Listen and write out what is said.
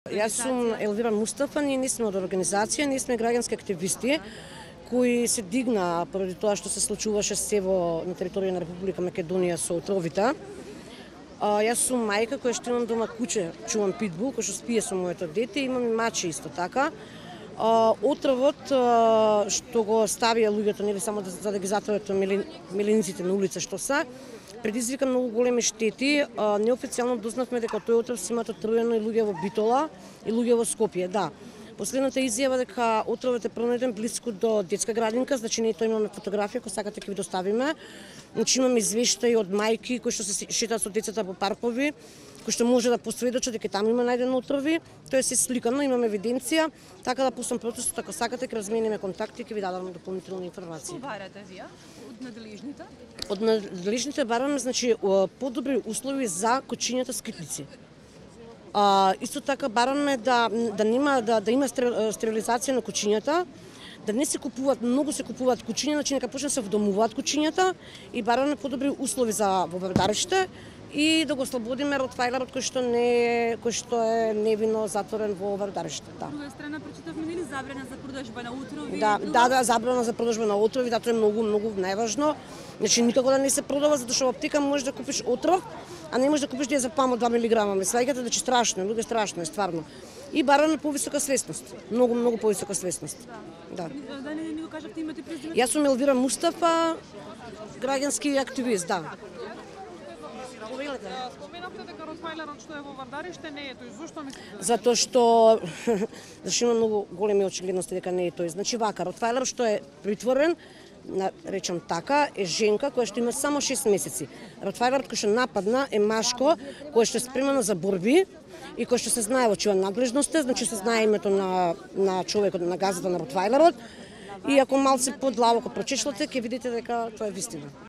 Јас сум Елвира Мустафа, ние не сме од организација, ние сме граѓански активисти кои се дигна поради тоа што се случуваше сево на територија на Република Македонија со отровите. Јас сум мајка која што имам дома куче, чувам питбул, кој што спие со моето дете, имам и маче исто така. Отровот што го ставија луѓето, нели само за да ги затворат мелениците на улица што се, предизвика многу големи штети. Неофицијално дознавме дека тој отров се имаат отровено и луѓе во Битола и луѓе во Скопје, да. Последната изјава дека отровот е пронајден блиску до детска градинка, значи ние тоа имаме фотографија, која сакате ќе ви доставиме. Значи имаме извештаи од мајки кои што се шетаат со децата по паркови, кои што може да посведочат дека таму има најдено отрови. Тоа е се сликано, имаме евиденција, така да пуснам протестот, ако сакате ќе размениме контакти и ќе ви дадам дополнителни информации. Што барате вие од надлежните? Од надлежните бараме, значи, подобри услови за кучињата скитници. Исто така бараме да има стерилизација на кучињата, да не се купуваат, многу се купуваат кучиња, значи нека почне се вдомуваат кучињата и бараме подобри услови за вовардариште и да го ослободиме ротвајлерот кој што е невино затворен во вардариште. Да. Од друга страна прочитавме нели забрана за продажба на отрови? Да, забрана за продажба на отрови, да, тоа е многу најважно. Значи никако да не се продава, затоа што во аптека можеш да купиш отров, а не можеш да купиш диазепам од 2 милиграма. Ме сваќате да страшно, луѓе страшно е стварно. И бараме повисока свесност, многу повисока свесност. Да. Да не го кажавте имате презиме? Јас сум Елвира Мустафа, граѓански активист, да. Споменавте дека ротвајлерот што е во вардариште не е тој. Зошто мислите? Затоа што има многу големи очигледности дека не е тој. Значи вака, ротвајлер што е притворен, речам така, е женка која што има само 6 месеци. Ротвајлерот кој што нападна е машко, кој што е спремено за борби и кој што се знае во чија надлежност е, значи се знае името на човекот, на газата на ротвајлерот. И ако малце подлабоко прочешлате, ќе видите дека тоа е вистина.